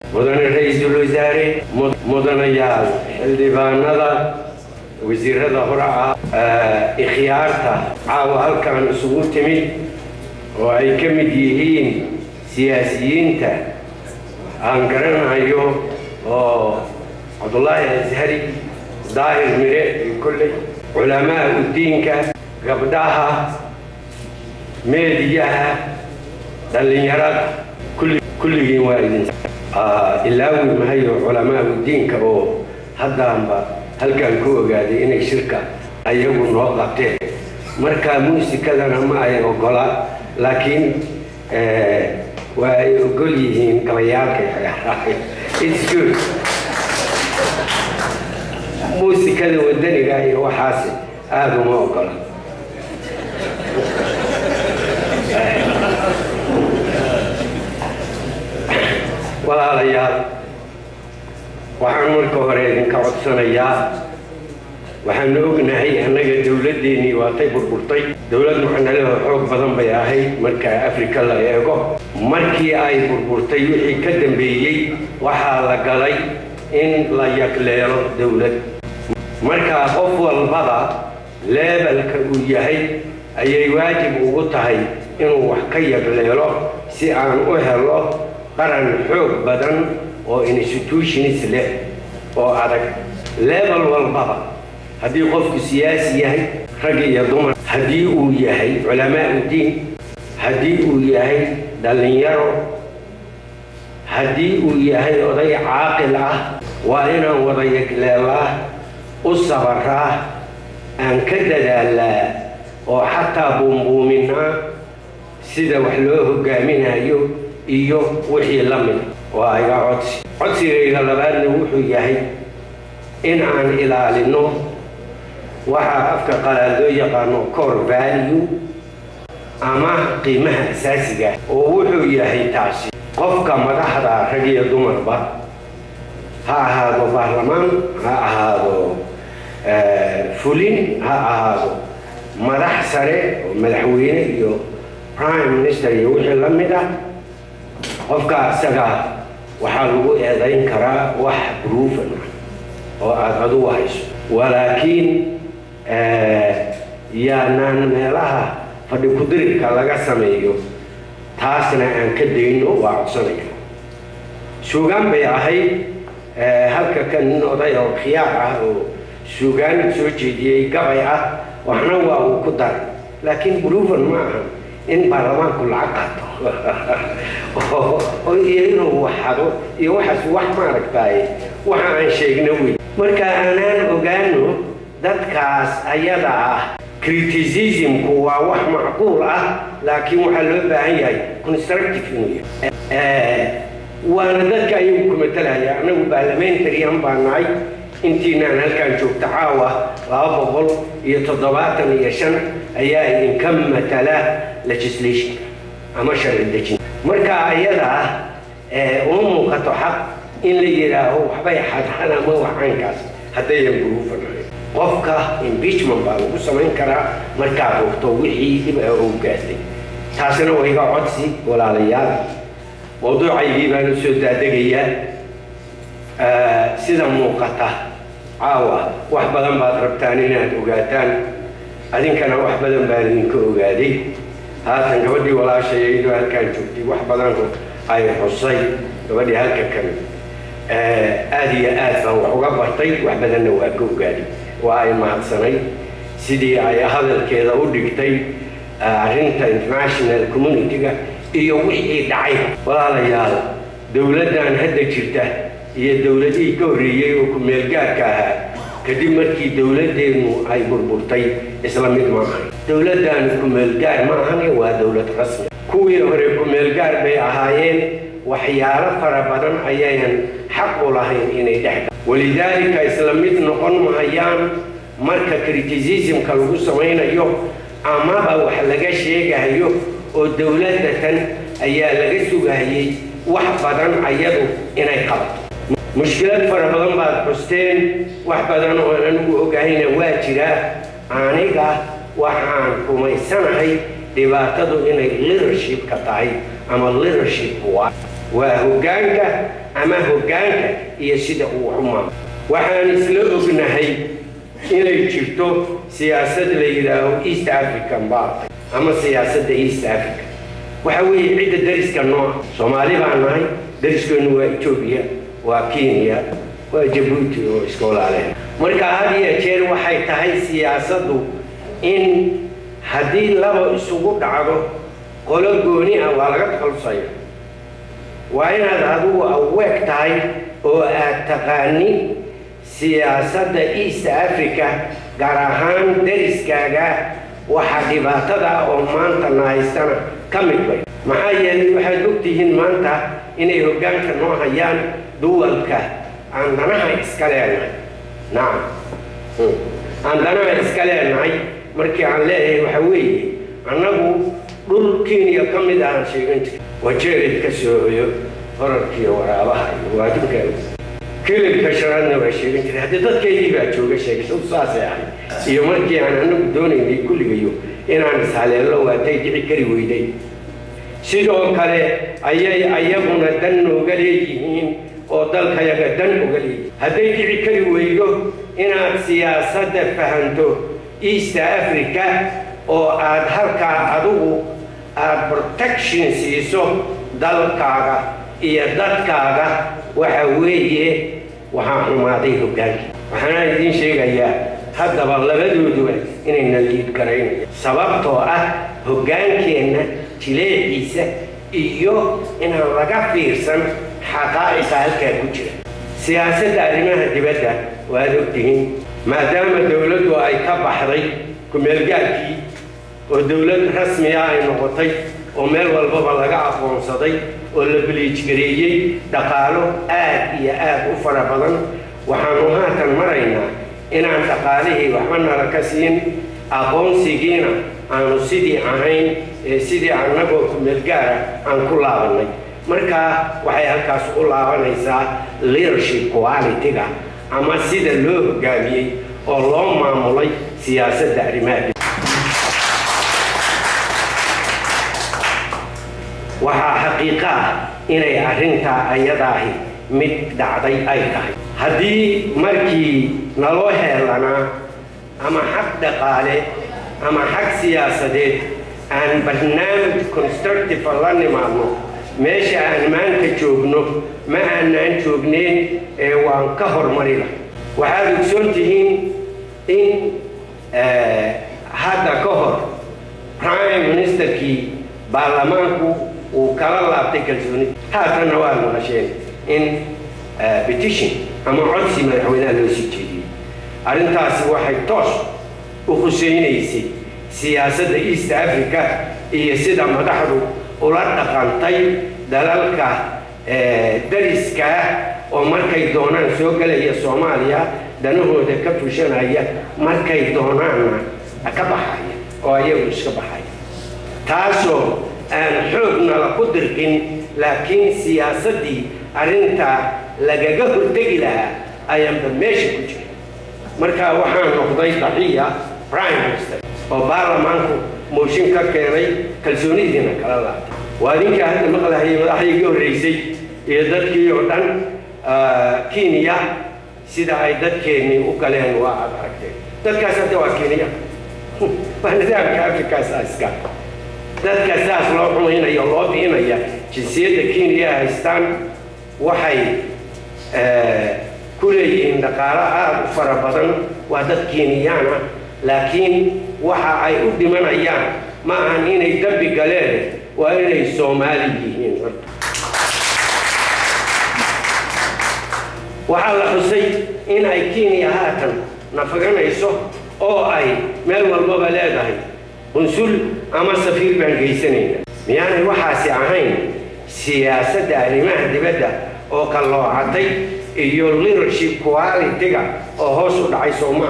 مدن رئيس الوزراء مدن يال الديوانada wasiirada hore ikhtiyaarta caawa halkan isugu timid oo ay ka mid yihiin siyaasiyiinta aan garanayo oo Abdullahi Azhari daahir mire kulli culamaa diinka gabdhaha meediyaha dhalinyarada kulligiin waa idin ilaawi mahayo culamaa diinka oo haddaanba halkan ku ogaaday inay shirka ayagu noo qabteen marka muusikadana ma ay ogola laakiin waa ay ogol yihiin gabayaalka it's good muusikada wadaniga iyo waxaas aad uma ogola walaalayaal waxaan marka hore idinka codsanayaa waxaan ognahay annaga dawladdeennii waatay burburtay dawladdu waxaan xoog badan bay ahayd marka Afrika la eego markii ay burburtay wixii ka dambeeyay waxaa la galay in la yaqleelo dawlad marka qof walbaba levelka uu yahay ayay waajib ugu tahay inuu wax ka yaqleelo si aan u helo qaran xoog badan oo institutions leh oo adag level walbaba haddii qofku siyaasi yahay rag iyo dumar haddii uu yahay culamaa diin haddii uu yahay dhalinyaro haddii uu yahay oday caaqil ah waa inaan wada yaqleelaa u sabaraa aan ka dadaalaa oo xataa buumbuuminaa sida wax loo hogaaminayo iyo wixii la mid waa iga codsigayga labaadna wuxuu yahay in aan ilaalino waxa afka qalaad loo yaqaano core value ama qiimaha asaasiga oo wuxuu yahay taasi qofka madaxda rag iyo dumarba ha ahaado baarlamaan ha ahaado fulin ha ahaado madax sare oo madaxweyne iyo prime minister iyo wixii la mid ah qofka asaga waxaa lagu eedayn karaa wax proven oo aad adigu hayso walaakiin yaanaan meelaha fadhi ku dirirka laga sameeyo taasna aan ka dayno waa codsanaya suugaan bay ahayd halka kan oday oo khiyaar ah oo suugaan soo jeediyey gabay ah waxna waa uu ku daray laakiin proven ma aha in baarlamaanku lacag qaato oo inuu waxado iyo waxaas wax ma aragtay waxa aan sheegno wey marka aanaan ogaano dadkaas ayada ah criticismku waa wax macquul ah laakiin waxa loo baahan yahay constructive inuu yahay waana dadka ayagu ku matalaya anagu parliamentary baan nahay intiinaan halkaan joogta caawa 275 ayaa idinka matala legislation ama sharci dejin marka ayada oo muuqato xaq in la yiraaho waxbay xadxan ama waxaankaas haddayan buruufanahay qofka impeachment baa lagu samayn karaa markaa ogto wixii dib u gaastay taasina waa iga codsi walaalayaal mawduucaygii baan soo daadagayaa sida muuqata caawa wax badan baad rabtaan inaad ogaataan adinkana wax badan baan idinka ogaaday haatan gabadhii walaashayaydu halkaan joogtay wax badan ay xusay gabadhii halka kan aad iyo aad baan wax uga bartay wax badanna waa ka ogaaday waa ay mahadsanay sidii ay hadalkeeda u dhigtay arrinta international community-ga iyo wixii dhacay walaalayaal dawladdan hadda jirta iyo dawladii ka horreeyay oo ku meel gaarka ahaa kadib markii dawladdeenu ay burburtay isla mid ma ahan dawladdan ku meel gaar ma ahan waa dawlad rasmi kuwii hore ku meel gaar bay ahaayeen waxyaalo fara badan ayaan xaq u lahayn inay dhex walidaalika isla mid noqon mahayaan marka criticismka lagu samaynayo amaba wax laga sheegayo oo dawladda tan ayaa laga sugayay wax badan ayadu inay qabato mushkilad fara badan baad xusteen wax badan oo anigu ogahayna waa jira aniga waxaan rumaysanahay dhibaatadu inay leadership ka tahay ama leadership waa hoggaanka ama hoggaanka iyo sida uu xumaado waxaan isla ognahay inay jirto siyaasad la yidhaaho East African Party ama siyaasadda East Africa waxa weeye cidda dariska nooc Soomaali baan nahay dariskeennu waa Ethiopia waa Kenya waa Djibouti oo iskoolaale marka had iyo jeer waxay tahay siyaasaddu in haddii laba isugu dhacdo qolo gooni ah waa laga takhalusaya waa inaad adigu aweeg tahay oo aad taqaani siyaasadda East Africa gaar ahaan dariskaaga waxa dhibaatada oo maanta nahaystana ka mid bay maxaa yeelay waxaad ogtihiin maanta inay hoggaanka noo hayaan duwalka aan danaha iska leenahay aan danaha iska leenahay markii aan leeyahay waxa weeye annagu dhul Kenya ka mid ah sheegan jiray wajeerid ka soo hoyo horarkii waraabaha iyo waadinka كل كشرنا وشيء كذا هذا ضد كذي بأشوفه شيء شو صار يعني يوم كي أنا بدوني دي كل يوم إن أنا سالي الله وتيجي كري ويدي سيدو كله أي هنا دن وقليين أو دل كيا دن وقليين هذا يجي كري ويدو إن سياسة فهمتو إيست أفريقيا أو أظهر كعدو protection سيسو دل كاغا يدل كاغا وحويه وحامادي هجانك وحنا يدين شيء جاية هذا بالله بدو إن الليد كريم سببته هجانك إن تلاقي إيسا إيوه إن الرجع فيرسن حقائق هالكوجة سياسة علمها تبدأ وهذا ما دام الدولة وأي كبحري كملجاكي والدولة رسمية أي نقطي ومال والبابا لقى عفون صدي ولا بليجريجي دقالو آد أفر بدن وحنوها مرينا إن عن دقاله وحنا ركسين أقوم سجينا عن سيدي عين سيدي عن نبو ملجارة عن كل عالمي مركا وحيا كاس كل عالميسا leadership quality كا أما سيد اللو جامي الله معمولي سياسة دارمات وها حقيقة إني أرنتا أيداهي مد دعدي أيداهي هدي مركي نلوه لنا أما حق دقالة أما حق سياسة دي أن برنامج constructive فلاني معلوم ماشي أن ما أنت تشوفنه ما أن تشوفنين وأن كهر مريضة وهذا سنتين إن هذا كهر Prime Minister كي برلمانكو وكلا لا تكلمني هذا النوع مناشين إن petition أما عدسي ما يحوينا لوسيتي أرنتاس واحد توش وخشينيسي سياسة إيست أفريقيا هي سيدا مدحرو ولا تقانتي دلالك دريسكا ومركي دونان سوقل هي صوماليا دنوه دكتوشان هي مركي دونان أكبحية أو هي مش كبحية تاسو أن حكمنا لقدركن لكن سياستي أرنتا لجاجه التجلها أيام بمشي كتير مركا وحنا نقضي تحية برايم مينستر وبرلمانكو موشين ككيري كلزوني دينا كلا وهذيك هذا المقلة هي ملاحية جو رئيسي يدك يودان كينيا سيدا عيدت كيني وكلين واحد أكتر تذكر سوا كينيا فهنا ذاك أفريقيا ساسكا dadka saas loo xumaynayo loo bixinaya jinsiyadda Kenya haystaan waxay ku leeyihiin dhaqaale aad u fara badan waa dad Kenyaan ah laakiin waxa ay u dhimanayaan ma ahan inay dambi galeen waa inay Soomaali yihiin waxa la xusay in ay Kenya haatan nafaganayso oo ay meel walba leedahay ونسول أما سفير بانجيسنين يعني وحاسي عهين سياسة علماء دبدا أو كالله عطي يوليرشيب كوالي تيجا أو هوسو دعي سوما